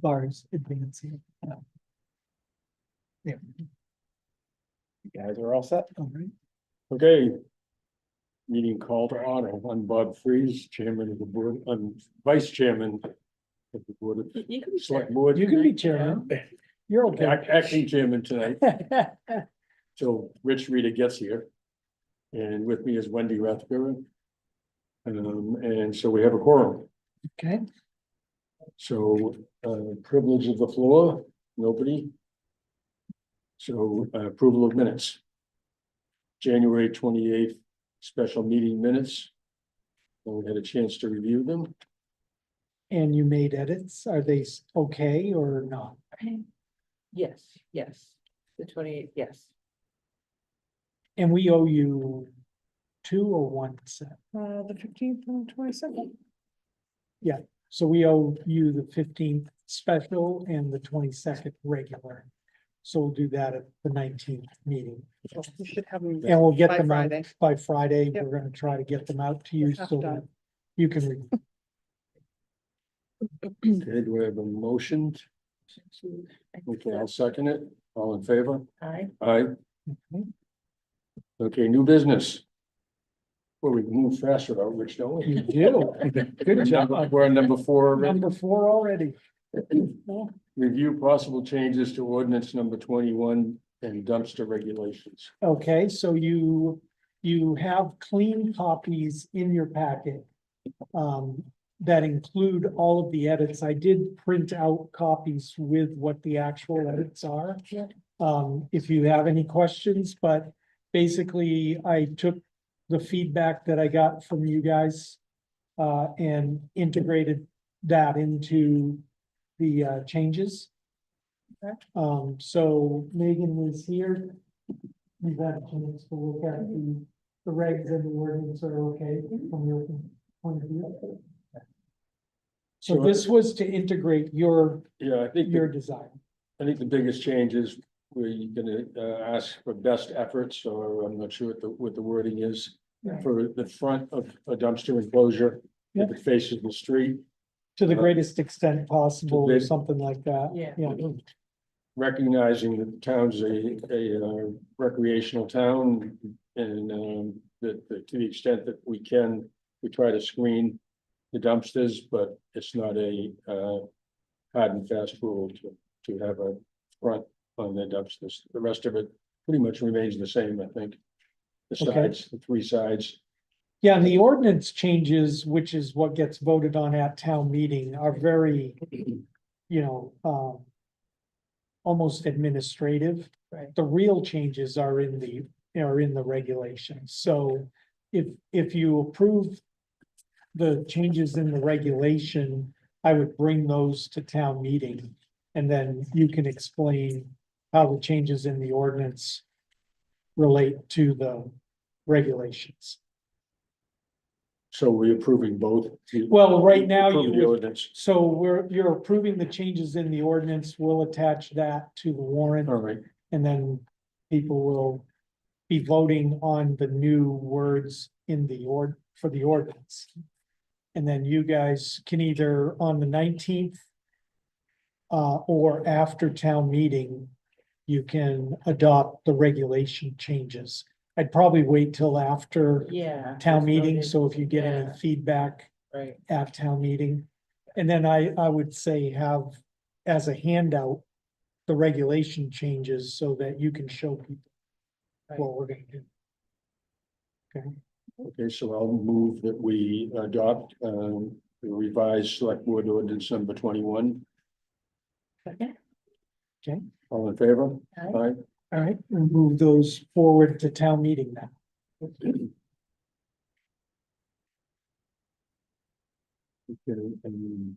Bars advancing. Yeah, You guys are all set? all right. Okay. Meeting called to order. I'm Bob Freeze, chairman of the board, I'm vice chairman of the board of You can be select board. You can be chairman. You're okay. Acting chairman tonight, till Rich Rita gets here. And with me is Wendy Rathguru. And so we have a quorum. Okay, So, privilege of the floor, nobody. So, approval of minutes. January 28th, special meeting minutes. We had a chance to review them. and you made edits. Are they okay or not? Yes, yes, the 28th, yes. And we owe you 2 or 1 set. The 15th and the 22nd. So we owe you the 15th special and the 22nd regular. So we'll do that at the 19th meeting. You should have them. And we'll get By them out Friday. by Friday. Yep. We're gonna try to get them out to you Half so that done. you can read. Okay, do I have a motion? Okay, I'll second it. All in favor? Aye. Aye. Okay. Okay, new business. Well, we can move faster though, Rich, don't we? You do. Good job. We're on number 4 already. Number 4 already. Review possible changes to ordinance number 21 and dumpster regulations. Okay, so you have clean copies in your packet. That include all of the edits. I did print out copies with what the actual edits are. Yeah. If you have any questions, but basically I took the feedback that I got from you guys. And integrated that into the changes. Okay. So Megan is here. We've had a chance to look at the regs and the ordinance are okay from your point of view. So Sure. this was to integrate your Yeah, I think, design. I think the biggest change is we're gonna ask for best efforts, or I'm not sure what the wording is. Right. For the front of a dumpster enclosure, if it faces the street, To the greatest extent possible, or big- something like that. Yeah. recognizing that the town's a recreational town. And that to the extent that we can, we try to screen the dumpsters, but it's not a hard and fast rule to have a front on the dumpsters. The rest of it pretty much remains the same, I think. The Okay. sides, the 3 sides. Yeah, and the ordinance changes, which is what gets voted on at town meeting, are very, almost administrative. Right. The real changes are in the regulations. So if you approve the changes in the regulation, I would bring those to town meeting. And then you can explain how the changes in the ordinance relate to the regulations. So we're approving both. Well, right now Approve you the would, ordinance. so you're approving the changes in the ordinance. We'll attach that to the warrant. All right, And then people will be voting on the new words in the for the ordinance. And then you guys can either on the 19th or after town meeting, you can adopt the regulation changes. I'd probably wait till after Yeah. town it's meeting, voted. so if you get any Yeah. feedback Right, at town meeting. And then I would say have as a handout, the regulation changes so that you can show people what we're gonna do. okay, so I'll move that we adopt the revised select board ordinance number 21. second, All in favor? Aye. Aye. All right, we'll move those forward to town meeting now. Okay, and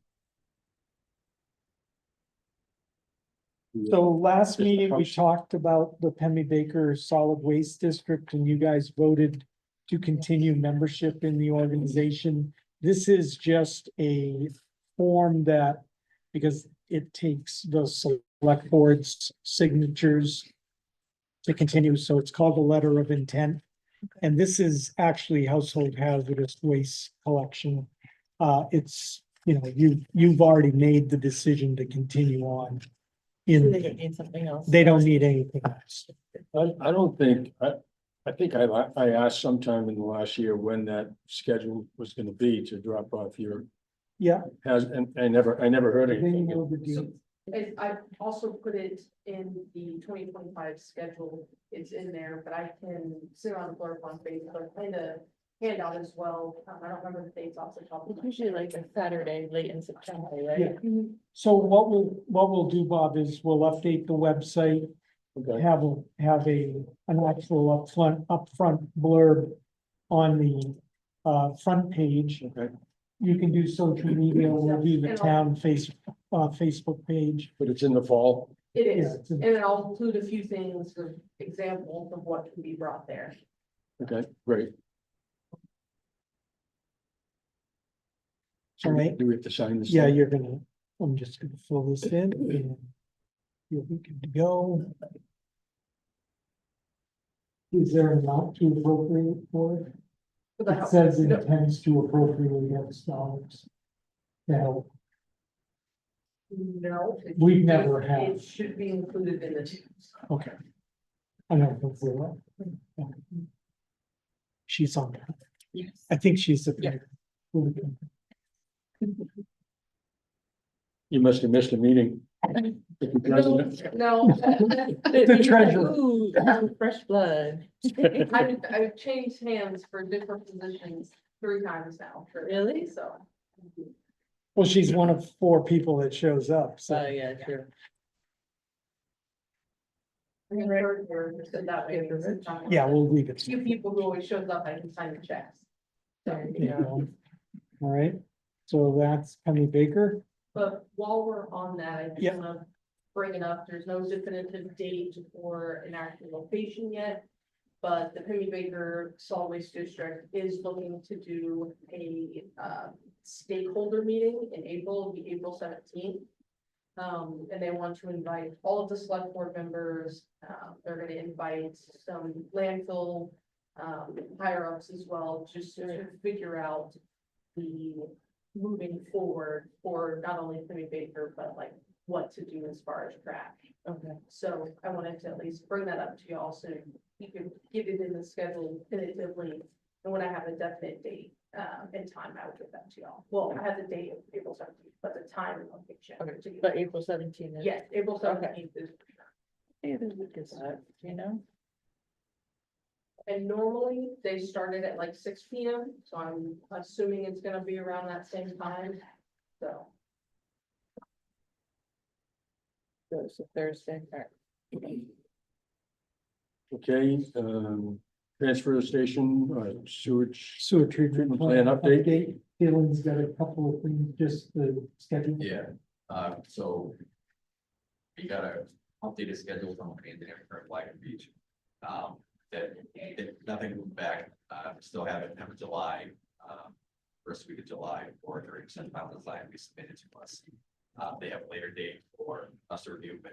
So last Just the meeting, we function. talked about the Pemmy Baker Solid Waste District and you guys voted to continue membership in the organization. This is just a form that, because it takes the select board's signatures to continue, so it's called the letter of intent. And this is actually household hazardous waste collection. It's you know, you've already made the decision to continue on. They don't In, need something else. they don't need anything else. I don't think, I think I asked sometime in the last year when that schedule was gonna be to drop off your, Yeah. and I never heard They anything. know the deal. I also put it in the 2025 schedule, it's in there, but I can sit on the floor on Facebook, and a handout as well, I don't remember the dates off the top of It's my head. usually like a Saturday, late in September, right? Yeah. So what we'll do, Bob, is we'll update the website, Okay, have an actual upfront blurb on the front page. okay, You can do social media, we'll do the town Facebook page. but it's in the fall, It Yeah, is, it's in- and then I'll include a few things, of examples of what can be brought there. okay, great. So All right. do we have to sign this? Yeah, thing? I'm just gonna fill this in and you'll be good to go. Is there an amount to appropriate for it? For the It house. says No, intends to appropriate X dollars. Now, No. it We've should be- never had. It should be included in the two. okay. I know, but for what? She's on that. Yes. I think she's the. Yeah. You must have missed a meeting. If you're president. No. The treasurer. Ooh, fresh blood. I've changed hands for different positions 3 times now. Really? So. Well, she's one of 4 people that shows up, Oh, so. yeah, sure. I'm in third year, just so that way. Yeah, we'll leave it. Few people who always shows up, I can sign the checks. There You you go. know. All right, so that's Penny Baker. But while we're on that, I Yeah. just wanna bring it up, there's no definitive date or an actual location yet. But the Penny Baker Solid Waste District is looking to do a stakeholder meeting in April, it'll be April 17th. And they want to invite all of the select board members, they're gonna invite some landfill higher ups as well, just to figure out the moving forward for not only Penny Baker, but like what to do as far as trash. Okay. So I wanted to at least bring that up to y'all, so you can get it in the schedule tentatively. And when I have a definite date, and time, I will get that to y'all. Well, I have the date of April 17th, but the time and location. Okay, but April 17th. is- Yes, April Okay. 17th is, Yeah, this week is that, you know? and normally they started at like 6 PM, so I'm assuming it's gonna be around that same time, so. So it's a Thursday. All right. Okay, transfer station, sewage. Sewer treatment Plan plan update. update. Dylan's got a couple of things, just the schedule. Yeah, so. We got a updated schedule from the engineering firm Black Beach. That nothing moved back, still have it for July, first week of July for 30% final design we submitted to us. They have a later date for us to review, but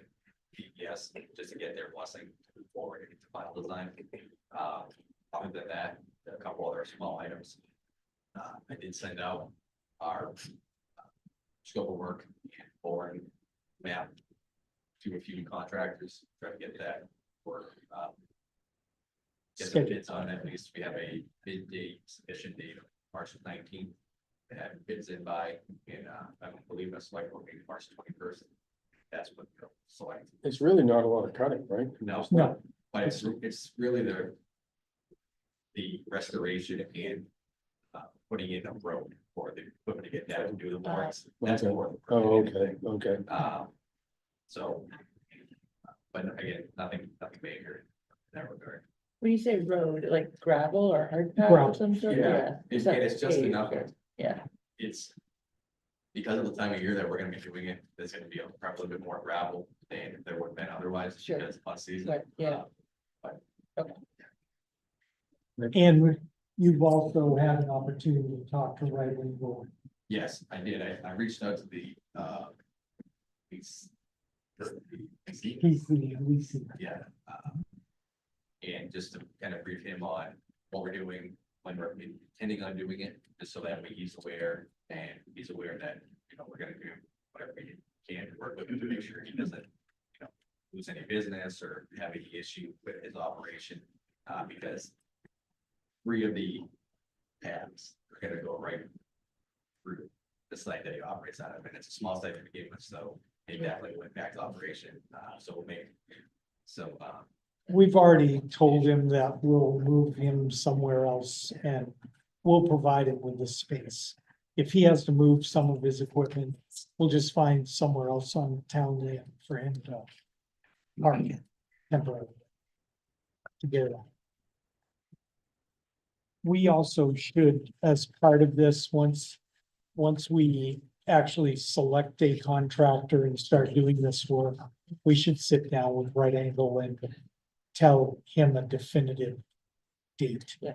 yes, just to get their blessing to move forward and get the final design. Other than that, a couple other small items. I did send out our scope of work and boring map to a few contractors, try to get that work. Get some Schedule. bids on, at least we have a bid date, submission date of March 19th. They have bids in by, and I believe that's like working March 21st. That's what they'll select. It's really not a lot of cutting, right? No, No, but it's really the restoration and putting in a road for the equipment to get down and do the boards. That's Okay. more. Oh, okay, okay. So, but again, nothing major in that regard. When you say road, like gravel or hard pack Gravel. or some sort? It's Is that just paved? enough. Yeah, It's because of the time of year that we're gonna be doing it, there's gonna be probably a bit more gravel than there would have been otherwise. Sure. Because it's on season. right, yeah. and you've also had an opportunity to talk to Right Wing Board. Yes, I did. I reached out to the, these. He's the leasing. Yeah. And just to kind of brief him on what we're doing, when we're intending on doing it, just so that way he's aware and he's aware that, you know, we're gonna do whatever we can to work with him to make sure he doesn't, you know, lose any business or have any issue with his operation, because 3 of the paths are gonna go right through the site that he operates out of, and it's a small site to begin with, so it definitely will impact operation, so we'll make, so, We've already told him that we'll move him somewhere else and we'll provide him with the space. If he has to move some of his equipment, we'll just find somewhere else on town land for him to park it temporarily. To get it. We also should, as part of this, once we actually select a contractor and start doing this work, we should sit down with Right Angle and tell him a definitive date. Yeah.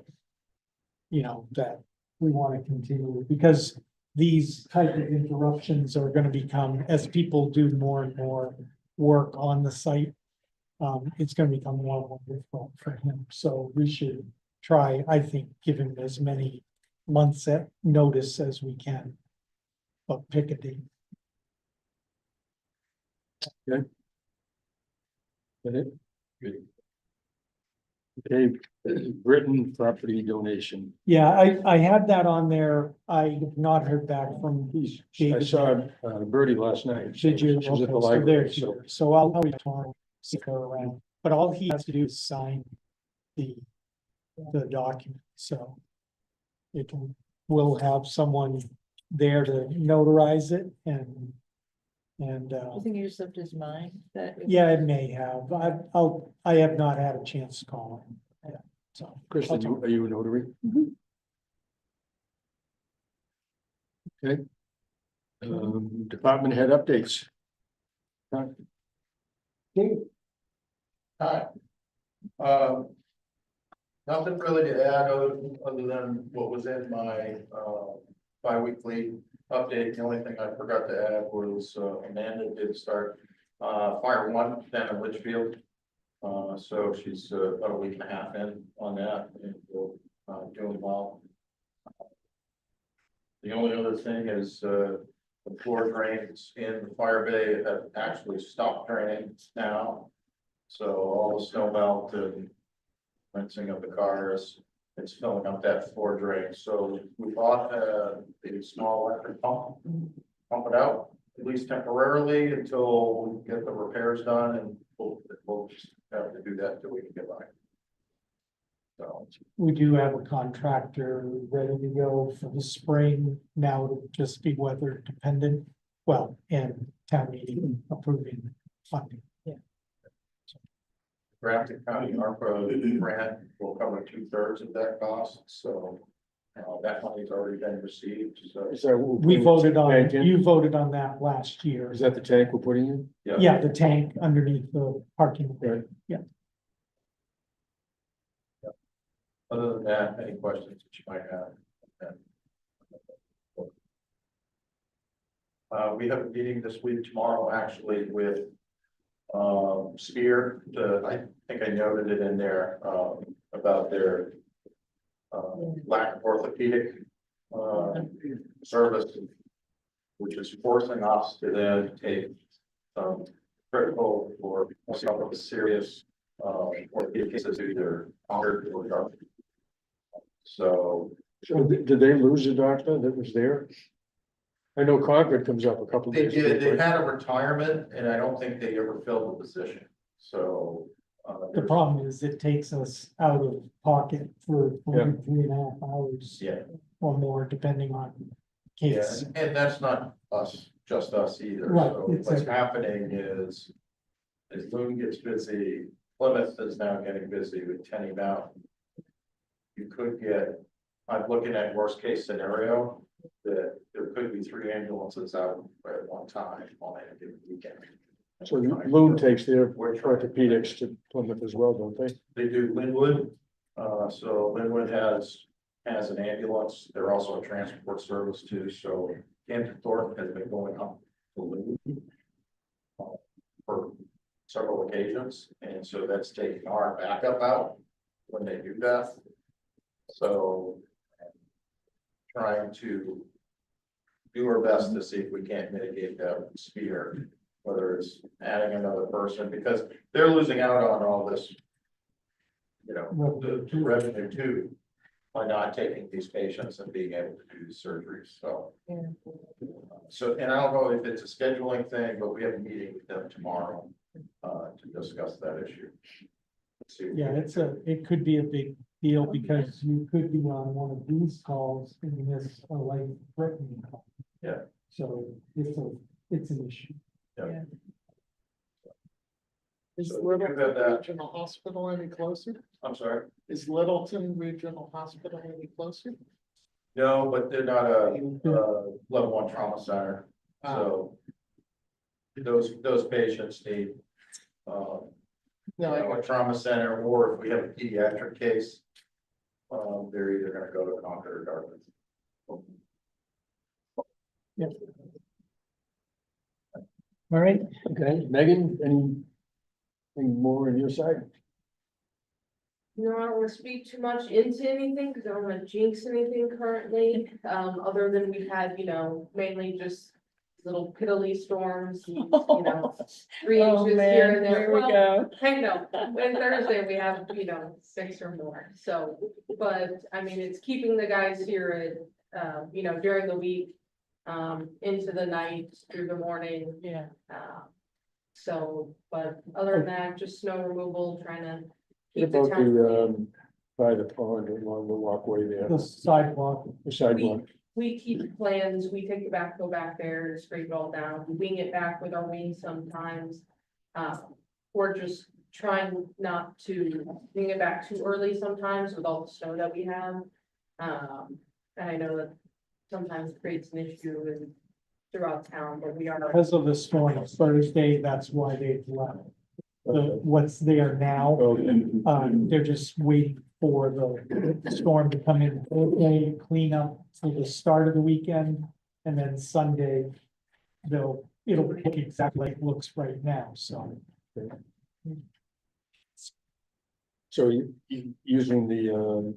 You know, that we want to continue, because these type of interruptions are gonna become, as people do more and more work on the site. It's gonna become more and more difficult for him, so we should try, I think, give him as many months at notice as we can. But pick a date. That it? Good. Okay, Britain property donation. Yeah, I had that on there. I have not heard back from. I David. saw Birdie last night. Did you? She was at the Okay, so library, they're so. here. So I'll wait tomorrow, see her around, but all he has to do is sign the document, so. We'll have someone there to notarize it and. I think you slipped his mind that. Yeah, it may have. I have not had a chance to call him. Yeah, so. Kristen, are you a notary? Okay. Department head updates. Hi. Nothing really to add other than what was in my, bi-weekly update. The only thing I forgot to add was, Amanda did start, fire one down in Litchfield. So she's, about a week and a half in on that and, doing well. The only other thing is, the floor drains in the fire bay have actually stopped draining now. So all the snow melt and rinsing of the cars, it's filling up that floor drain. So we bought a small electric pump it out, at least temporarily until we get the repairs done, and we'll just have to do that till we can get by. So, We do have a contractor ready to go for the spring. Now it'll just be weather dependent. Well, and town meeting approving funding. Grafton County ARPA grant will cover 2/3 of that cost, so that money's already been received, so. Is that? We voted on, Tank in? you voted on that last year. Is that the tank we're putting in? Yeah, the tank underneath the parking lot. Right. Other than that, any questions that you might have? We have a meeting this week, tomorrow, actually, with Spear. I think I noted it in there, about their lack of orthopedic service, which is forcing us to then take critical or some of the serious orthopedic cases, either honored or dark. So So did they lose a doctor that was there? I know Concord comes up a couple they days. did, they had a retirement, and I don't think they ever filled the position, so. The problem is it takes us out of pocket for 3.5 hours. Yeah, Or more, depending on yeah, case. and that's not just us either, Right, so it's what's like- happening is. As Loon gets busy, Plymouth is now getting busy with Tenny Mountain. You could get, I'm looking at worst case scenario, that there could be 3 ambulances out at one time on any given weekend. So Loon takes their orthopedics to Plymouth as well, don't they? They do Linwood, so Linwood has an ambulance, they're also a transport service too, so Camden Thornton has been going up to Linwood. For several occasions, and so that's taking our backup out when they do that. So trying to do our best to see if we can't mitigate that sphere, whether it's adding another person, because they're losing out on all this, you know, the revenue too, by not taking these patients and being able to do the surgeries, so. Yeah. So, and I don't know if it's a scheduling thing, but we have a meeting with them tomorrow, to discuss that issue. See if we Yeah, can- it could be a big deal because you could be on one of these calls and miss a life threatening call. Yeah. So it's an issue. Is So we do have that. Littleton Regional Hospital any closer? I'm sorry, Is Littleton Regional Hospital any closer? no, but they're not a, level 1 trauma center, so. Those patients need, No, a trauma center, or if we have a pediatric case, they're either gonna go to Concord or Dartmouth. All right, Okay, Megan, anything more on your side? You know, I don't wanna speak too much into anything, cause I don't wanna jinx anything currently, other than we've had, you know, mainly just little piddly storms, you know, 3 Oh, inches here man, and there. here we Well, go. I know, and Thursday we have, you know, 6 or more, so, but, I mean, it's keeping the guys here at, you know, during the week. Into the night, through the morning, Yeah. so, but other than that, just snow removal, trying to. What keep the about town the, by the pond along the walkway there, the sidewalk, the sidewalk? We keep plans, we take the backhoe back there and scrape it all down, we wing it back with our wings sometimes. We're just trying not to wing it back too early sometimes with all the snow that we have. And I know that sometimes creates an issue throughout town, but we are. because of the storm Thursday, that's why they've left. What's there now, Okay. they're just waiting for the storm to come in, Thursday, clean up for the start of the weekend, and then Sunday. It'll look exactly like it looks right now, so. So you using the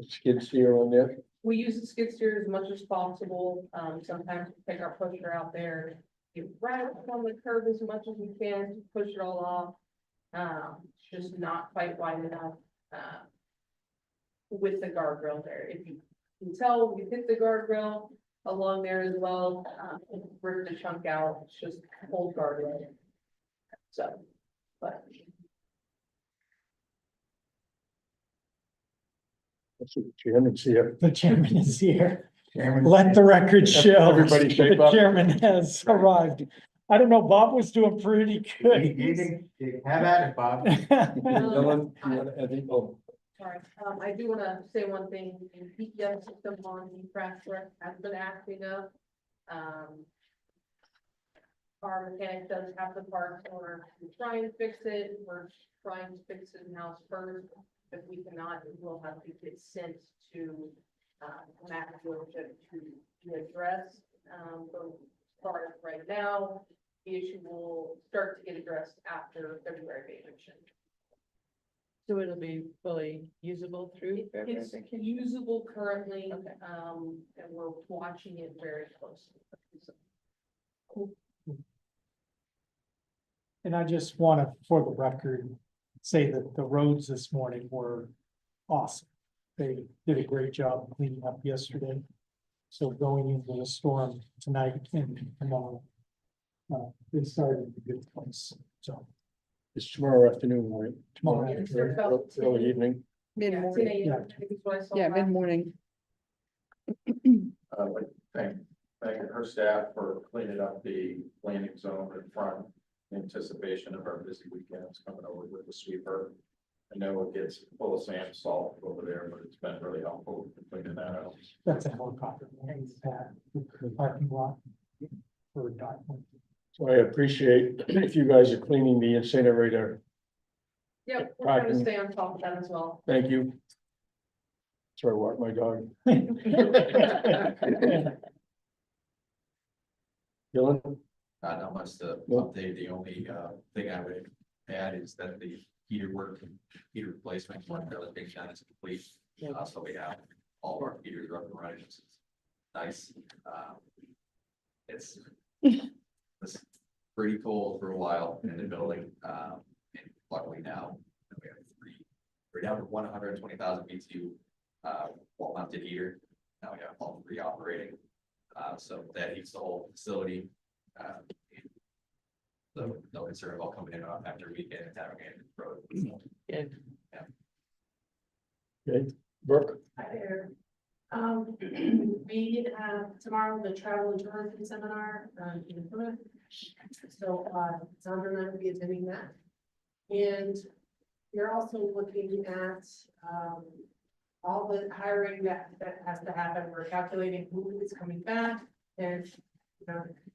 skid steer on there? We use the skid steer as much as possible, sometimes we take our pusher out there. Get right up on the curb as much as we can to push it all off. It's just not quite wide enough, with the guardrail there, if you can tell, we hit the guardrail along there as well, ripped a chunk out, it's just old guardrail. So, but. That's what the chairman's here. The chairman is here. Chairman. Let the record show. Everybody shape The up. chairman has arrived. I don't know, Bob was doing pretty good. Have at it, Bob. Dylan, you wanna add any- oh, Sorry, I do wanna say one thing, the PPM system on the crash work has been acting up. Our mechanic does have the parts, so we're trying to fix it, we're trying to fix it in-house first. If we cannot, we'll have to get sent to, Matt dealership to address. But as far as right now, the issue will start to get addressed after February vacation. So it'll be fully usable through February It's vacation? usable currently, Okay. and we're watching it very closely. And I just wanna, for the record, say that the roads this morning were awesome. They did a great job cleaning up yesterday. So going into the storm tonight and tomorrow. They started in a good place, so. it's tomorrow afternoon, right? Tomorrow Yeah, afternoon. it's about Early evening. Yeah, Mid-morning, 10 a.m., yeah. I think is what I saw yeah, last. mid-morning. Like, thank her staff for cleaning up the landing zone in front, in anticipation of our busy weekends coming over with the sweeper. I know it gets full of sand, salt over there, but it's been really helpful in cleaning that out. That's a helicopter. The parking lot. For Dartmouth. So I appreciate if you guys are cleaning the incinerator. Yep, we're trying to Parking. stay on top of that as well. Thank you. Sorry, walk my dog. Dylan? Not much to No. update. The only thing I would add is that the heater work, heater replacement, one realization is complete. So we have all of our computers are up and running, which is nice. It's it's pretty cold for a while in the building, and luckily now we have we're down to 120,000 BTU, wall mounted heater. Now we have all three operating, so that heats the whole facility. So no concern about coming in after a weekend and having it frozen. Good. Okay, Brooke, Hi there. We have tomorrow the travel and tourism seminar, in Plymouth. So, Sandra and I will be attending that. And we're also looking at, all the hiring that has to happen. We're calculating who is coming back and,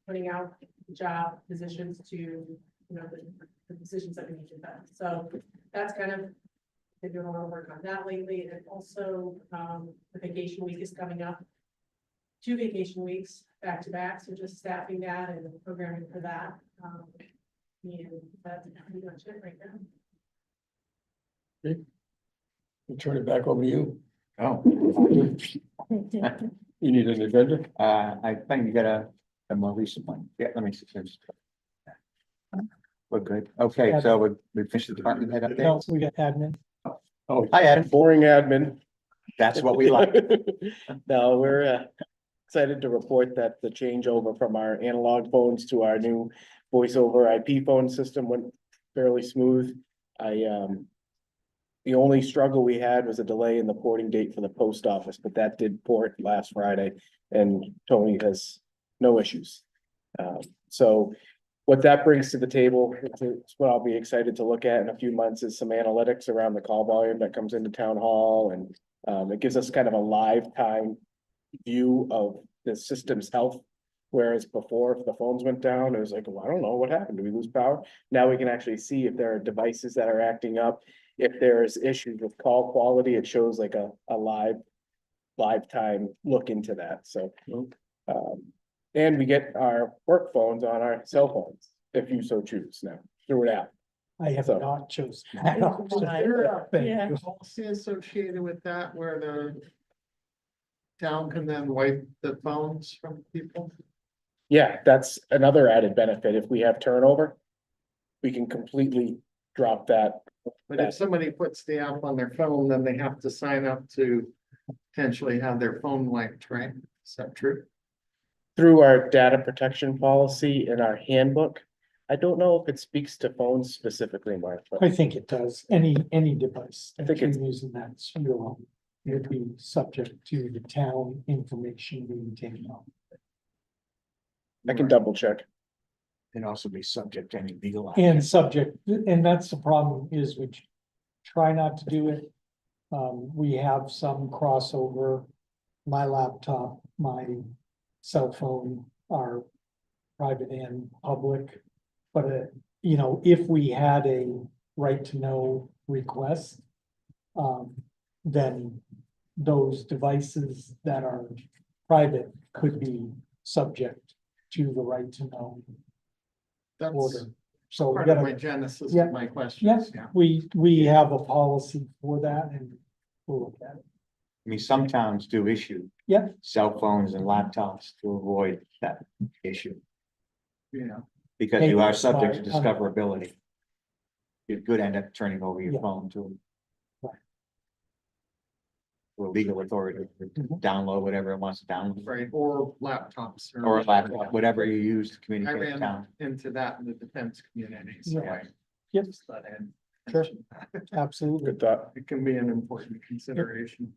putting out job positions to, the positions that we need to fill. So that's kind of, been doing a lot of work on that lately, and also, the vacation week is coming up. 2 vacation weeks back to back, so just staffing that and programming for that. And that's pretty much it right now. we'll turn it back over to you. Oh, You need an agenda? I think you got a more recent one. Yeah, let me see. We're good. Okay, so we finished the department head No, update. we got admin. Oh, Hi, Adam. Boring admin. That's what we like. No, we're excited to report that the changeover from our analog phones to our new voice over IP phone system went fairly smooth. The only struggle we had was a delay in the porting date for the post office, but that did port last Friday and Tony has no issues. So what that brings to the table, it's what I'll be excited to look at in a few months, is some analytics around the call volume that comes into town hall, and it gives us kind of a live time view of the system's health. Whereas before, if the phones went down, it was like, well, I don't know what happened. Did we lose power? Now we can actually see if there are devices that are acting up. If there's issues with call quality, it shows like a live time look into that. So, and we get our work phones on our cell phones, if you so choose now, through an app. I have So- not chosen. Is there a Thank you. policy associated with that where the town can then wipe the phones from people? Yeah, that's another added benefit. If we have turnover, we can completely drop that. But if somebody puts the app on their phone, then they have to sign up to potentially have their phone wiped, right? Is that true? Through our data protection policy in our handbook. I don't know if it speaks to phones specifically, Mark, but I think it does. Any device I that think you're it's- using that's your own. It'd be subject to the town information being taken off. I can double check. And also be subject to any legal. And subject, and that's the problem, is we try not to do it. We have some crossover. My laptop, my cell phone are private and public. But, if we had a right to know request, then those devices that are private could be subject to the right to know That's order. So we part of gotta, my genesis Yeah. of my question. yes, we have a policy for that and we'll look at it. I mean, some towns do issue Yeah, cell phones and laptops to avoid that issue, Yeah. because you are subject to By- discoverability. You could end up turning over your Yeah. phone to. Right. To a legal authority to Mhm. download whatever it wants to download, Right, or laptops. or a laptop, whatever you use to I communicate with ran town. into that in the defense community, so Yeah. I Yep. just thought I'd Sure. mention that. absolutely. Good thought. It can be an important consideration.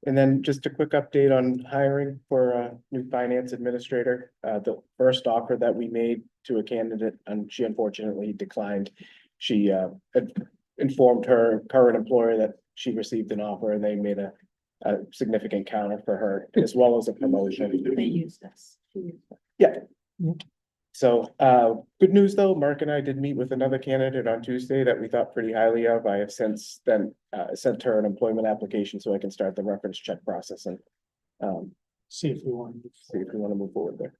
And then just a quick update on hiring for a new finance administrator. The first offer that we made to a candidate, and she unfortunately declined. She had informed her current employer that she received an offer and they made a significant counter for her, as well as a promotion. They use this. Yeah. Yep. So, good news though, Mark and I did meet with another candidate on Tuesday that we thought pretty highly of. I have since then, sent her an employment application so I can start the reference check process and See if we want. see if we want to move forward there.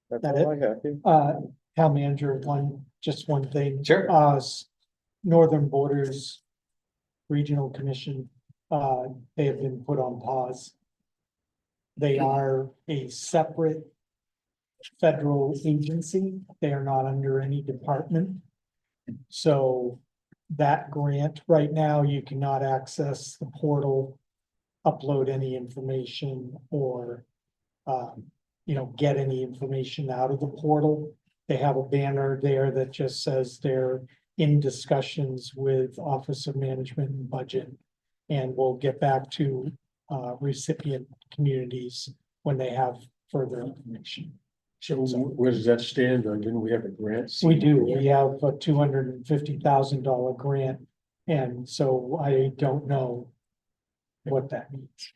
That's That all I have. Town manager, just one thing. Sure. Northern Borders Regional Commission, they have been put on pause. They are a separate federal agency. They are not under any department. So that grant, right now, you cannot access the portal, upload any information or, get any information out of the portal. They have a banner there that just says they're in discussions with Office of Management and Budget. And we'll get back to recipient communities when they have further information. So where does that stand? Or didn't we have a grant? We do, we have a $250,000 grant, and so I don't know what that means.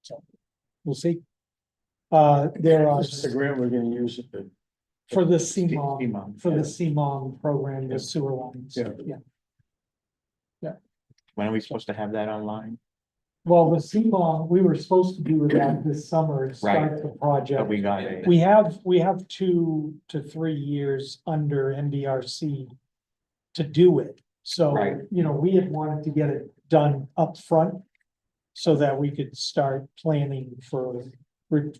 So, we'll see. There are, This is the grant we're gonna use at the. for the CMOM, CMOM, for the yeah. CMOM program, Yeah. the sewer lines. Yeah. When are we supposed to have that online? Well, the CMOM, we were supposed to do that this summer and start the But project. we got it. We have 2 to 3 years under NDRC to do it. So, Right. we had wanted to get it done up front so that we could start planning for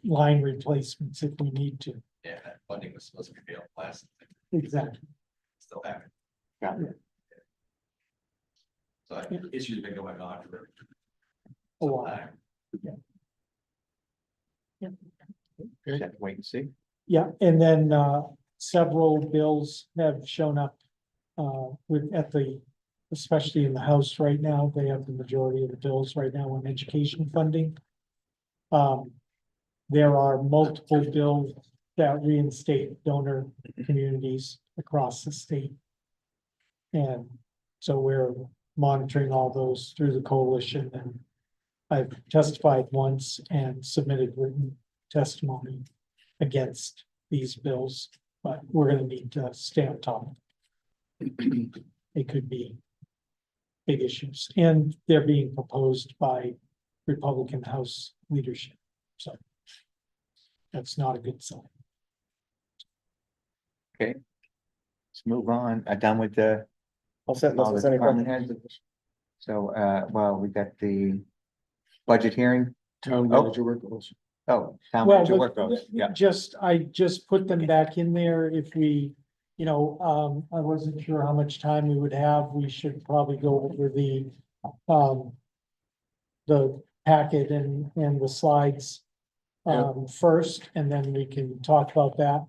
line replacements if we need to. Yeah, that funding was supposed to be available last, Exactly. still haven't. Got it. So issues have been going on for A some while. time. Just have to wait and see. Yeah, and then several bills have shown up especially in the House right now. They have the majority of the bills right now on education funding. There are multiple bills that reinstate donor communities across the state. And so we're monitoring all those through the coalition, and I've testified once and submitted written testimony against these bills, but we're gonna need to stay on top. It could be big issues, and they're being proposed by Republican House leadership, so that's not a good sign. Let's move on. Done with the, I'll set unless all the there's any department questions. heads. So, well, we got the budget hearing. Town Oh. manager work goals. Oh, town Well, manager but work goes. Yeah. I just put them back in there if we, I wasn't sure how much time we would have. We should probably go over the packet and the slides first, and then we can talk about that.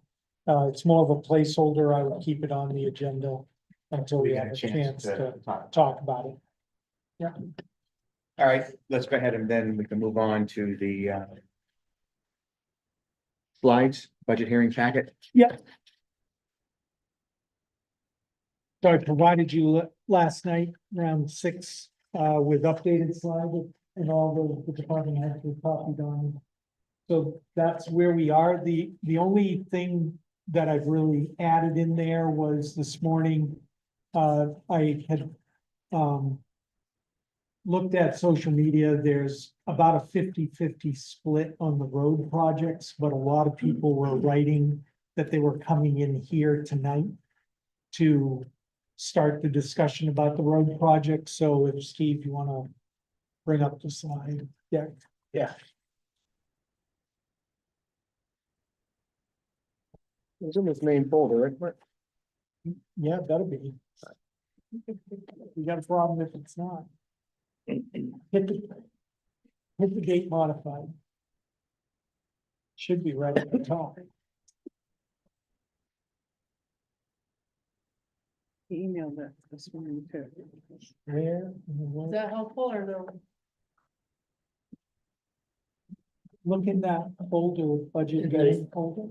It's more of a placeholder. I would keep it on the agenda until we get have a chance to talk. talk about it. Yeah. All right, let's go ahead and then we can move on to the slides, budget hearing packet. So I provided you last night around 6 with updated slides and all the department heads were copied on. So that's where we are. The only thing that I've really added in there was this morning. I had looked at social media. There's about a 50-50 split on the road projects, but a lot of people were writing that they were coming in here tonight to start the discussion about the road project. So if Steve, you want to bring up the slide. Yeah. Yeah. It's in this main folder, right? Yeah, that'll be. We got a problem if it's not. Hit the date modified. Should be right at the top. He emailed it this morning too. Where? Is that helpful or no? Look in that folder, budget hearing folder.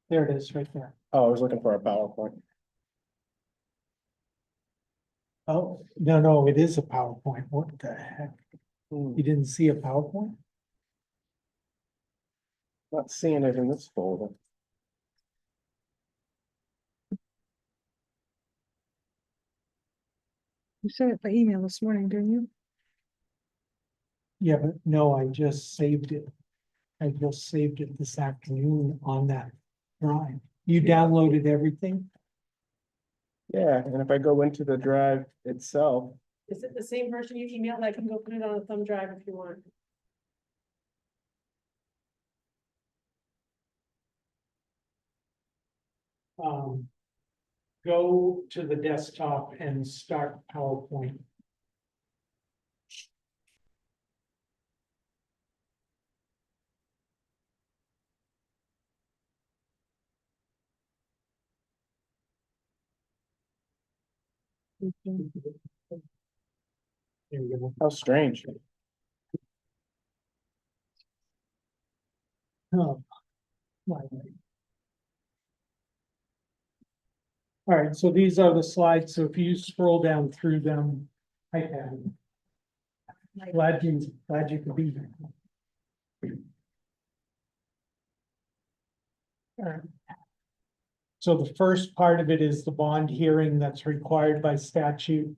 There it is, right there. Oh, I was looking for a PowerPoint. Oh, no, it is a PowerPoint. What the heck? You didn't see a PowerPoint? Not seeing it in this folder. You sent it by email this morning, didn't you? Yeah, but no, I just saved it. I just saved it this afternoon on that drive. You downloaded everything? Yeah, and if I go into the drive itself, Is it the same version you emailed? I can go put it on a thumb drive if you want. Um, go to the desktop and start PowerPoint. There you go. how strange. Oh, my. All right, so these are the slides. So if you scroll down through them, I can. Glad you could be here. All right. So the first part of it is the bond hearing that's required by statute.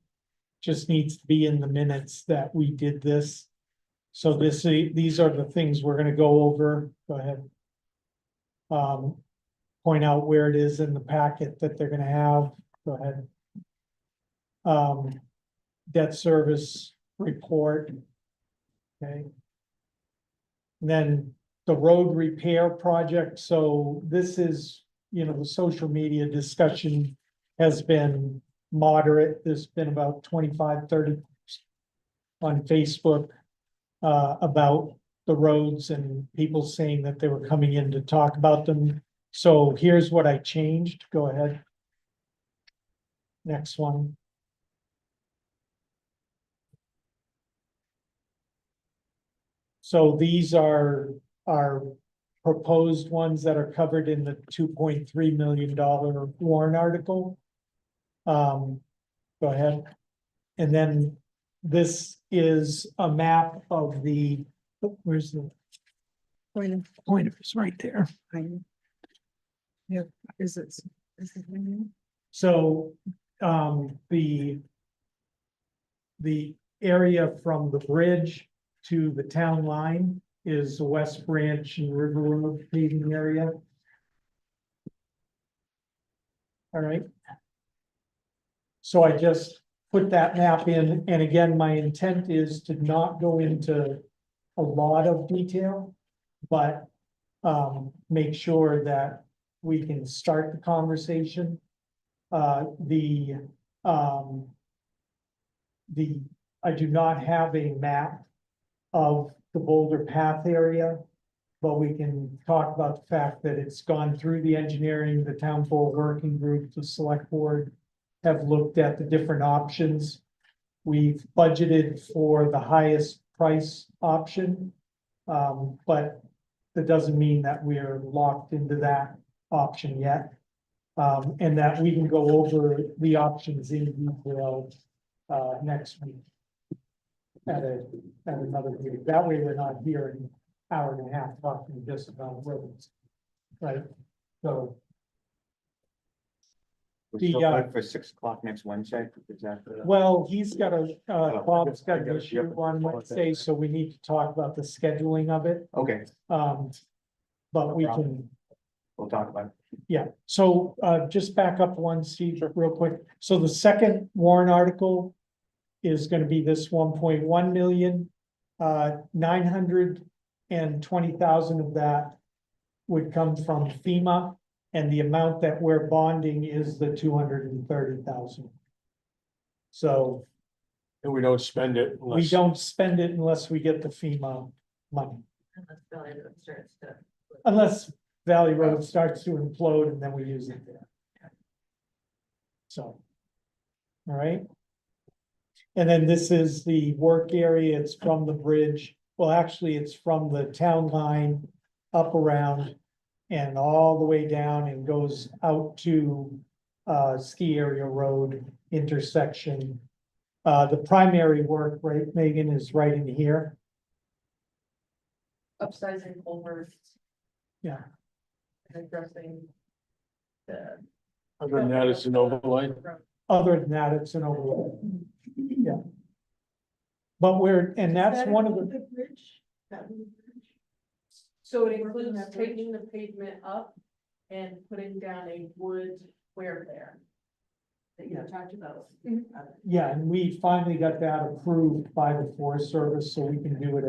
Just needs to be in the minutes that we did this. So these are the things we're gonna go over. Go ahead. Point out where it is in the packet that they're gonna have. Go ahead. Debt service report. Okay. And then the road repair project. So this is, the social media discussion has been moderate. There's been about 25, 30 on Facebook about the roads and people saying that they were coming in to talk about them. So here's what I changed. Go ahead. Next one. So these are proposed ones that are covered in the $2.3 million warrant article. Go ahead. And then this is a map of the, where's the pointer? It's right there. Yeah, is it? So, the area from the bridge to the town line is the West Branch and River Road paving area. All right. So I just put that map in, and again, my intent is to not go into a lot of detail, but make sure that we can start the conversation. I do not have a map of the Boulder Path area, but we can talk about the fact that it's gone through the engineering, the town board working group, the select board have looked at the different options. We've budgeted for the highest price option, but that doesn't mean that we're locked into that option yet. And that we can go over the options in detail next week at another meeting. That way we're not here an hour and a half talking just about roads. Right, so. We're The, still good for 6 o'clock next Wednesday. Is that? Well, he's got Bob's got an issue on Wednesday, so we need to talk about the scheduling of it. Okay, But we can, we'll talk about it. yeah, so just back up one, Steve, real quick. So the second warrant article is gonna be this 1.1 million. 920,000 of that would come from FEMA, and the amount that we're bonding is the 230,000. So And we don't spend it we unless. don't spend it unless we get the FEMA money, Unless Valley Road starts to. unless Valley Road starts to implode and then we use it there. So, all right. And then this is the work area. It's from the bridge. Well, actually, it's from the town line up around and all the way down and goes out to Ski Area Road intersection. The primary work, right, Megan, is right in here. Upsizing culverts Yeah. and addressing the. Other than that, it's an overlay. Other than that, it's an overlay. Yeah. But and that's one of the, bridge? So it includes taking the pavement up and putting down a wood square there. That you talked about. yeah, and we finally got that approved by the Forest Service, so we can do it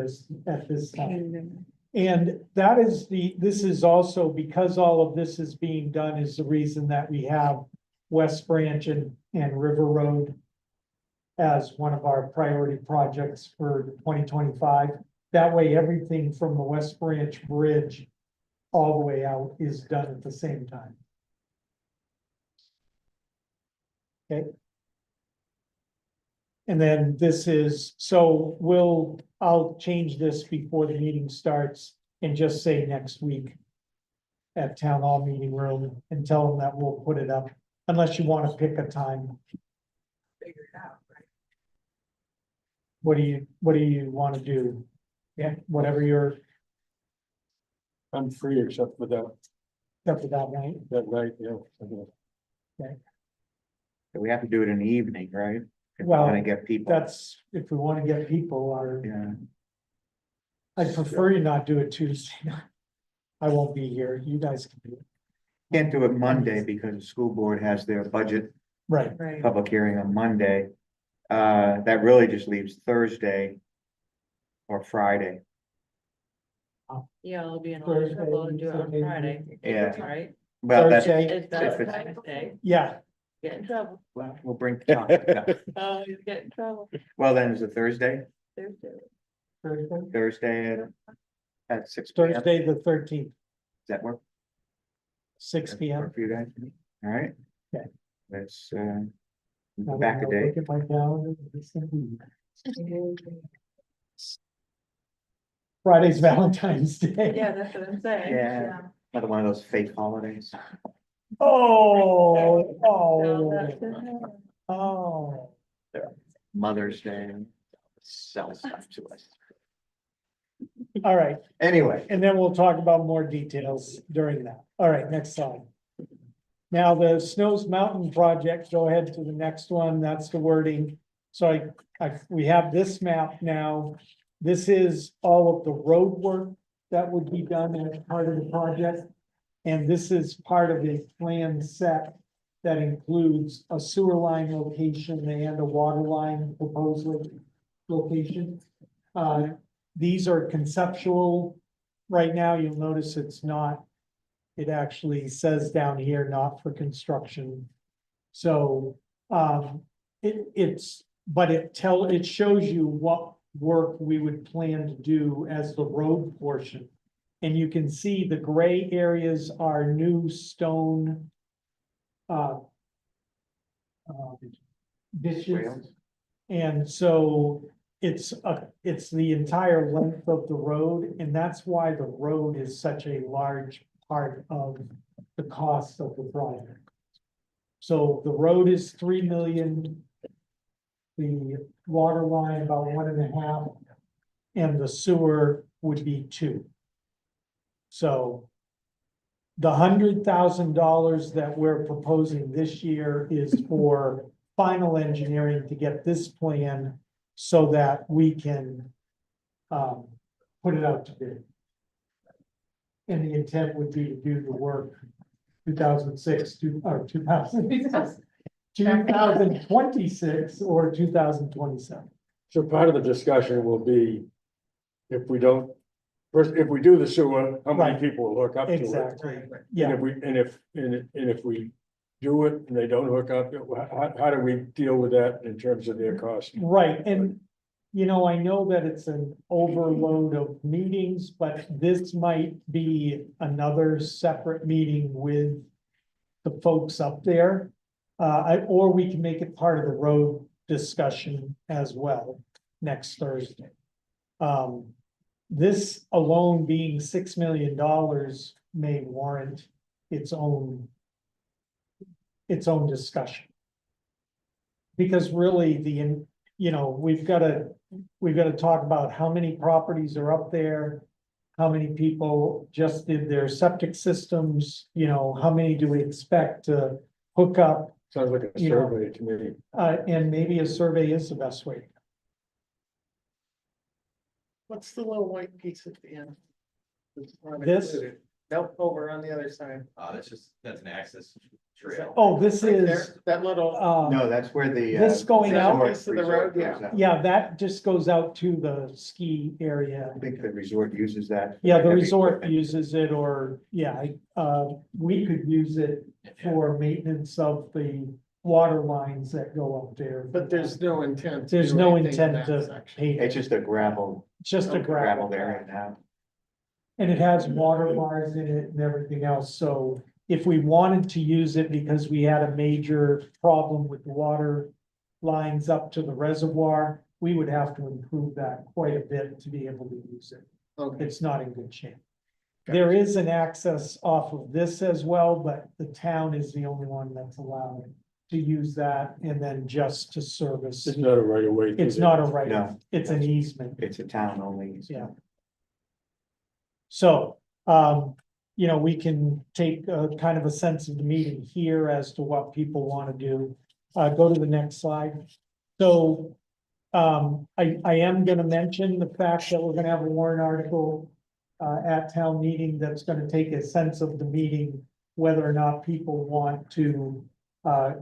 at this time. And that is this is also, because all of this is being done, is the reason that we have West Branch and River Road as one of our priority projects for 2025. That way, everything from the West Branch Bridge all the way out is done at the same time. Okay. And then this is, so I'll change this before the meeting starts and just say next week at town hall meeting room and tell them that we'll put it up, unless you want to pick a time. Figure it out, right? What do you want to do? Yeah, whatever you're, I'm free except for up to that night. that night, yeah. We have to do it in the evening, right? If we Well, wanna get people, That's, if we want to get people, or yeah, I'd prefer you not do it Tuesday night. I won't be here. You guys can do it. can't do it Monday because the school board has their budget Right. Right. public hearing on Monday. That really just leaves Thursday or Friday. Yeah, I'll be in a lot of trouble and do it on Thursday, Friday. Yeah. Right? Well, that's, Thursday. Is that If it's- Wednesday? Yeah, Get in trouble. well, we'll bring chocolate. No. Oh, you get in trouble. Well, then is it Thursday? Thursday. Thursday at 6 p.m. Does Thursday, the 13th, that work? 6 p.m. Work for you guys? All right. Okay. Let's, Now, back a I'll day. Look at my calendar. It's gonna be- Friday's Valentine's Day. Yeah, that's what I'm saying. Yeah. Another one of those fake holidays. Oh, Tell oh, that to her. oh. Mother's Day. Sell stuff to us. All right, Anyway, and then we'll talk about more details during that. All right, next slide. Now, the Snows Mountain project, go ahead to the next one. That's the wording. So we have this map now. This is all of the road work that would be done as part of the project. And this is part of a plan set that includes a sewer line location and a water line proposed location. These are conceptual. Right now, you'll notice it's not, it actually says down here, not for construction. So, it shows you what work we would plan to do as the road portion. And you can see the gray areas are new stone dishes. Rails. And so it's the entire length of the road, and that's why the road is such a large part of the cost of the project. So the road is 3 million. The water line about 1.5, and the sewer would be 2. So the $100,000 that we're proposing this year is for final engineering to get this plan so that we can put it out to bid. And the intent would be to do the work 2026 or 2026 or 2027. So part of the discussion will be, if we don't, first, if we do the sewer, how many Right. people will hook up to it? Exactly, And yeah, if we do it and they don't hook up, how do we deal with that in terms of their cost? right, and I know that it's an overload of meetings, but this might be another separate meeting with the folks up there. Or we can make it part of the road discussion as well next Thursday. This alone being $6 million may warrant its own discussion. Because really we've got to talk about how many properties are up there. How many people just did their septic systems, how many do we expect to hook up? Sounds like a You know, survey to me. And maybe a survey is the best way. What's the little white piece at the end? It's not This? included. Nope, over on the other side. That's an access trail. Oh, this Right is, there, that little. No, that's where the. This going out? resort- Piece of the resort road, yeah. goes out. yeah, that just goes out to the ski area. I think the resort uses that. Yeah, the Heavy resort equipment. uses it, or, yeah, we could use it for maintenance of the water lines that go up there. But there's no intent. There's do no anything in intent that to section. pave It's it, just a gravel, just a gravel. gravel area now. And it has water bars in it and everything else, so if we wanted to use it because we had a major problem with the water lines up to the reservoir, we would have to improve that quite a bit to be able to use it. Okay, It's not in good shape. There is an access off of this as well, but the town is the only one that's allowed to use that and then just to service. It's not a right of way. It's not a right, No. it's an easement. It's a town only. Yeah. So, you know, we can take a kind of a sense of the meeting here as to what people want to do. Go to the next slide. So, I am gonna mention the fact that we're gonna have a warrant article at town meeting that's gonna take a sense of the meeting, whether or not people want to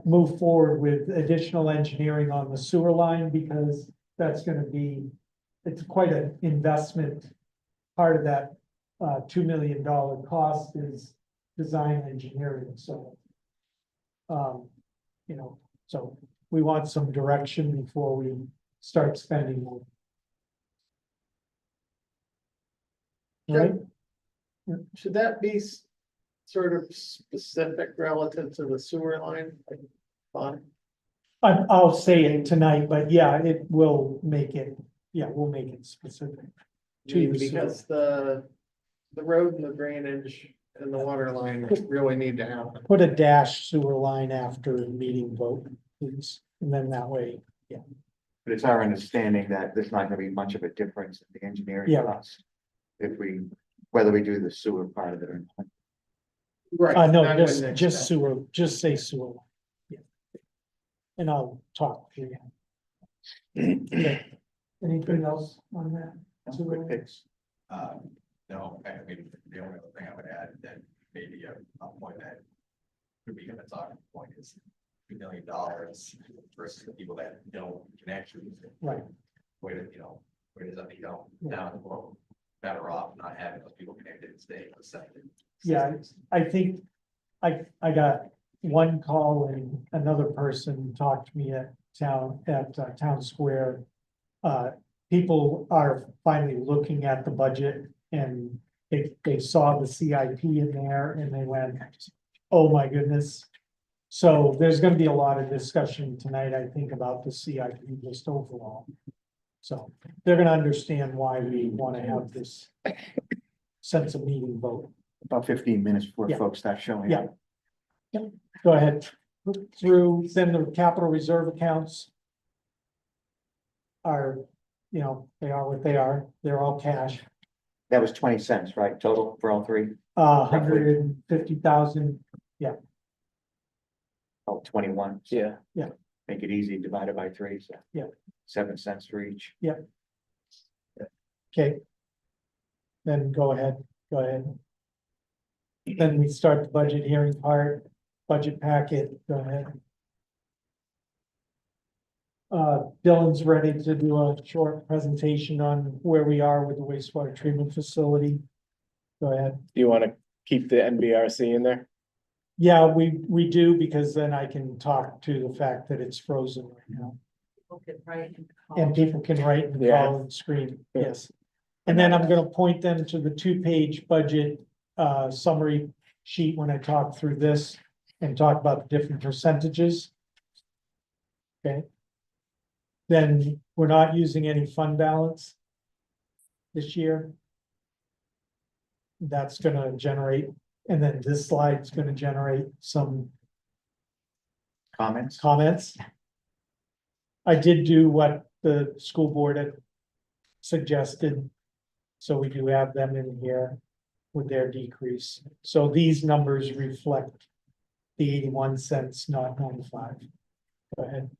move forward with additional engineering on the sewer line, because that's gonna be, it's quite an investment. Part of that $2 million cost is design engineering, so. You know, so we want some direction before we start spending more. Right? should that be sort of specific relative to the sewer line? Fine. I'll say it tonight, but yeah, it will make it, yeah, we'll make it specific. To the sewer. Because the road and the drainage and the water line really need to happen. Put a dash sewer line after the meeting vote, please, and then that way, But it's our understanding that there's not gonna be much of a difference in the engineering Yeah. costs. If we, whether we do the sewer part of it or not. Right. no, I just, wouldn't just expect- sewer, just say sewer. line. Yeah. And I'll talk to you. Okay. Anything else on that? Some quick picks. No, I mean, the only other thing I would add that maybe a point that could be a talking point is $2 million versus the people that don't can actually. Right. Where, where does that become down, well, better off not having those people connected and staying on the septic Yeah. systems. I think I got one call and another person talked to me at Town Square. People are finally looking at the budget and they saw the CIP in there and they went, oh my goodness. So there's gonna be a lot of discussion tonight, I think, about the CIP just overall. So they're gonna understand why we wanna have this sense of meeting vote. About 15 minutes before Yeah. folks start showing Yeah. up. Go ahead. Through, then the capital reserve accounts are, you know, they are what they are. They're all cash. That was 20 cents, right, total for all three? 150,000. Oh, 21. So Yeah, Make it easy, divided by three, so. Yeah. 7 cents for each. Okay. Then go ahead. Then we start the budget hearing part, budget packet, go ahead. Dylan's ready to do a short presentation on where we are with the wastewater treatment facility. Go ahead. do you wanna keep the NBRC in there? Yeah, we do, because then I can talk to the fact that it's frozen right now. People could write and And call. people can write and Yeah. call and scream, Yeah. yes. And then I'm gonna point them to the 2-page budget summary sheet when I talk through this and talk about the different percentages. Okay. Then we're not using any fund balance this year. That's gonna generate, and then this slide's gonna generate some Comments? comments. I did do what the school board had suggested. So we do have them in here with their decrease. So these numbers reflect the 81 cents, not 95. Go ahead.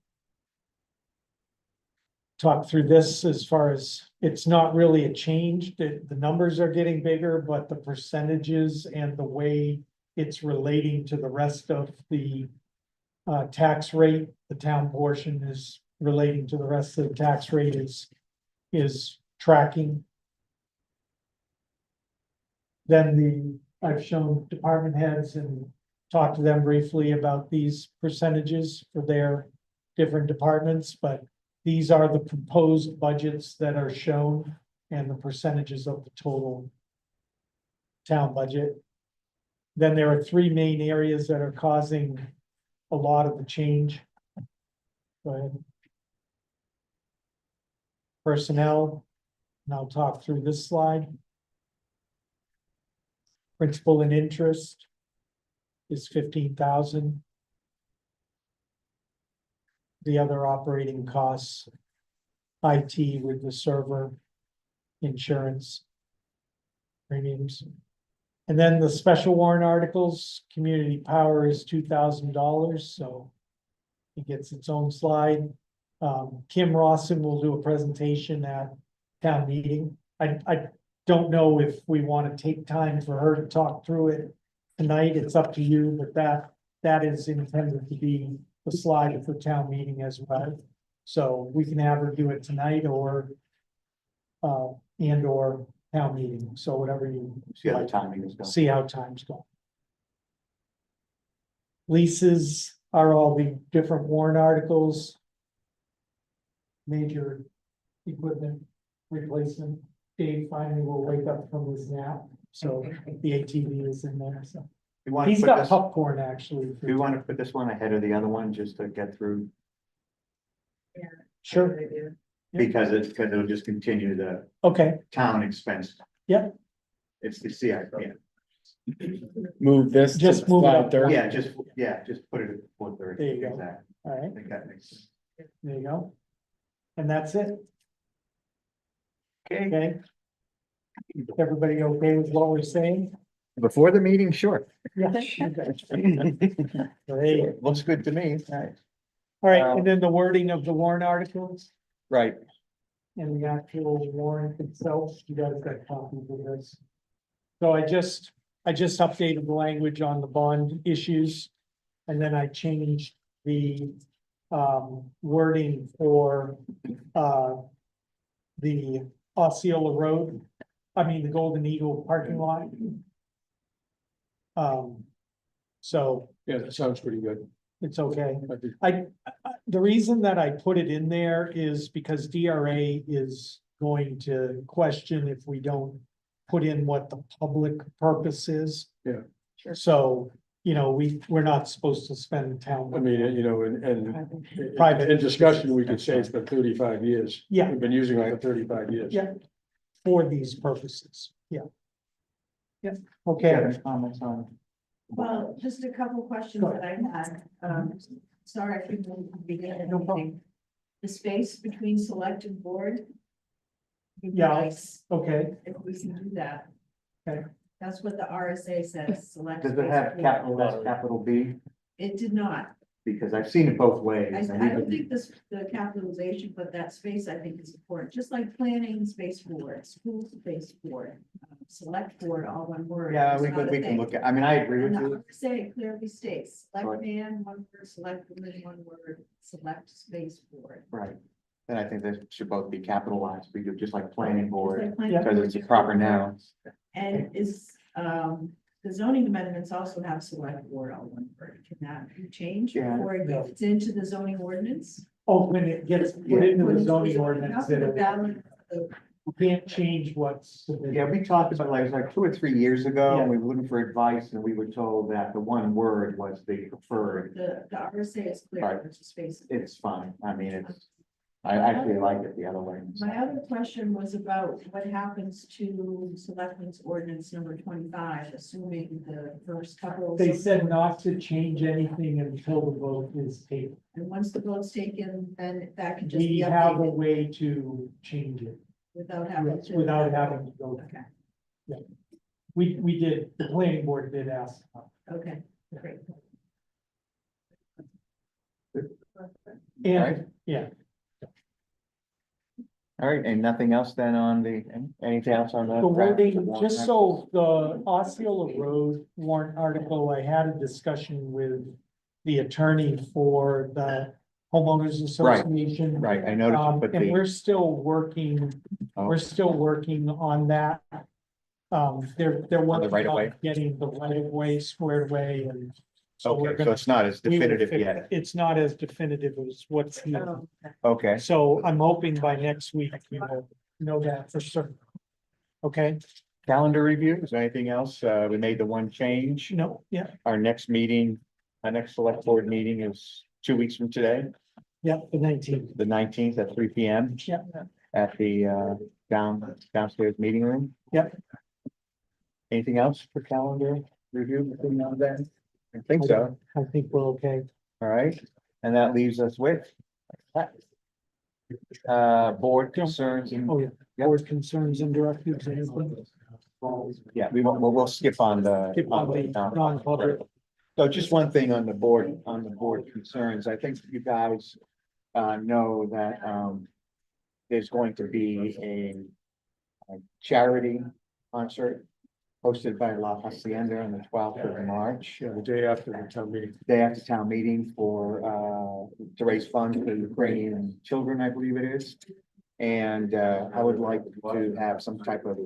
talk through this as far as, it's not really a change, the numbers are getting bigger, but the percentages and the way it's relating to the rest of the tax rate, the town portion is relating to the rest of the tax rate is tracking. Then I've shown department heads and talked to them briefly about these percentages for their different departments, but these are the proposed budgets that are shown and the percentages of the total town budget. Then there are three main areas that are causing a lot of the change. Go ahead. Personnel, and I'll talk through this slide. Principal and interest is 15,000. The other operating costs, IT with the server, insurance, premiums. And then the special warrant articles, community power is $2,000, so it gets its own slide. Kim Rawson will do a presentation at town meeting. I don't know if we want to take time for her to talk through it tonight. It's up to you, but that is intended to be the slide for town meeting as well. So we can have her do it tonight or town meeting. So whatever you See how the timing is going. see how time's going. Leases are all the different warrant articles. Major equipment replacement. Dave finally will wake up from his nap, so the ATV is in there, so. We want to He's put got this, popcorn actually. do we want to put this one ahead of the other one just to get through? Sure, idea. Because it'll just continue the okay, town expense. Yep. It's the CIP. Move this. to Just move it slide up. 30. Just put it at 4:30. There you go. Exactly. all I right, think that makes sense. there you go. And that's it, Okay, okay? Everybody okay with what we're saying? Before the meeting, sure. Yeah. Great. Looks good to me. All right, and then the wording of the warrant articles Right. and the actual warrant itself, you guys got copies of this. So I just updated the language on the bond issues. And then I changed the wording for the Osceola Road, the Golden Eagle parking lot. So Yeah, that sounds pretty good. it's okay. I think- The reason that I put it in there is because DRA is going to question if we don't put in what the public purpose is. Yeah. So, we're not supposed to spend town. I mean, and Private. in discussion, we could say it's been 35 years. Yeah. We've been using it for 35 years. Yeah. For these purposes, yeah. Yeah, okay, Kevin, comments on? Well, just a couple questions Go that I had. Sorry, I couldn't begin at anything. The space between select and board. would be Yeah. nice okay, If we can do that. Okay. That's what the RSA says, select. Does it space have board. capital S, capital B? It did not. Because I've seen it both ways. I and don't even- think the capitalization, but that space I think is important, just like planning space board, school space board, select board, all one word. Yeah, It's we not could, a we can thing. look at, I agree with And the you. RSA clearly states, select Right. man, one word, select woman, one word, select space board. Right. And I think they should both be capitalized, we do just like planning Just board, like planning because board, it's a just proper one word. noun. And the zoning amendments also have select board, all one word, can that be changed Yeah. before it gets into the zoning ordinance? oh, when it gets put into the zoning ordinance, How can the it'll, balance of- you can't change what's. Yeah, we talked about, it was like 2 or 3 years ago, and Yeah. we were looking for advice, and we were told that the one word was the preferred. The RSA is clear, Right. there's a space. It's fine, I actually like it the other way. My other question was about what happens to selectmen's ordinance number 25, assuming the first couple. They said not to change anything until the vote is taken. And once the vote's taken, then that can just be We have a updated way to change it, without having to. without having to go. Okay, We did, the planning board did ask. okay, great. And, yeah. All right, and nothing else then on anything else on the? The draft? wording, just so the Osceola Road warrant article, I had a discussion with the attorney for the homeowners association. Right, I noticed, you put And the, we're still working, Oh. we're still working on that. They're working right of way? on getting the right of way squared away and. So we're okay, so gonna, it's not as we will definitive fix- yet. It's not as definitive as what's here. Oh, Okay, So I'm hoping by next week, we will know that for certain. Okay, calendar review, is there anything else? We made the one change. no, yeah, Our next meeting, our next select board meeting is 2 weeks from today, yeah, the 19th. the 19th at 3 P.M. Yeah. At the downstairs meeting room. Yep. Anything else for calendar review between now and then? I think so. I think we're okay. All right, and that leaves us with. Board concerns and, Oh, yeah. Board concerns and directives. Anything? yeah, we'll skip on the. Skip on the non-public. So just one thing on the board concerns, I think you guys know that there's going to be a charity concert hosted by La Hacienda on the 12th of March, Yeah, the day after the town meeting. day after town meeting for to raise funds for Ukrainian children, I believe it is. And I would like to have some type of,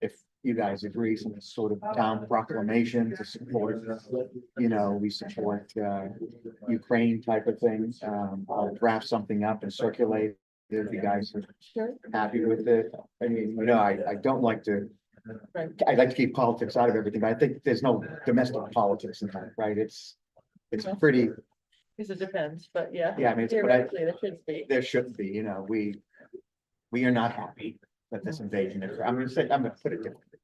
if you guys agree, some sort of town proclamation to support, we support Ukraine type of thing. I'll draft something up and circulate it if you guys are happy with it. I mean, I don't like to. Right. I'd like to keep politics out of everything, but I think there's no domestic politics in that, right? It's pretty, Because it depends, but yeah. yeah, I mean, but Theoretically, there should be. there shouldn't be, we are not happy that this invasion is, I'm gonna put it differently.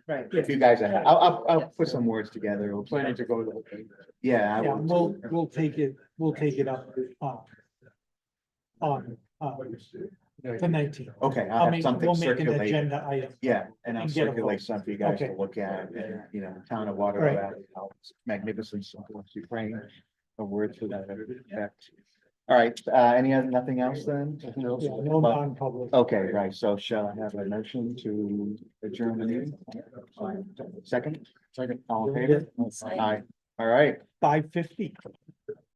Right. If you guys are, I'll put some words together. We're planning to go to, yeah, I Yeah, will. we'll take it up on the 19th. Okay, I'll I'll have make, something we'll make an circulated. agenda item. Yeah, and I'll And get a circulate vote. some for you guys to Okay. look at, and, town of Water, Right. how magnificent supports Ukraine, a word to that effect. All right, nothing else then? Nothing else? Yeah, no non-public. Okay, right, so shall I have a motion to adjourn the meeting? Second, all in favor? Aye, all right. 5:50.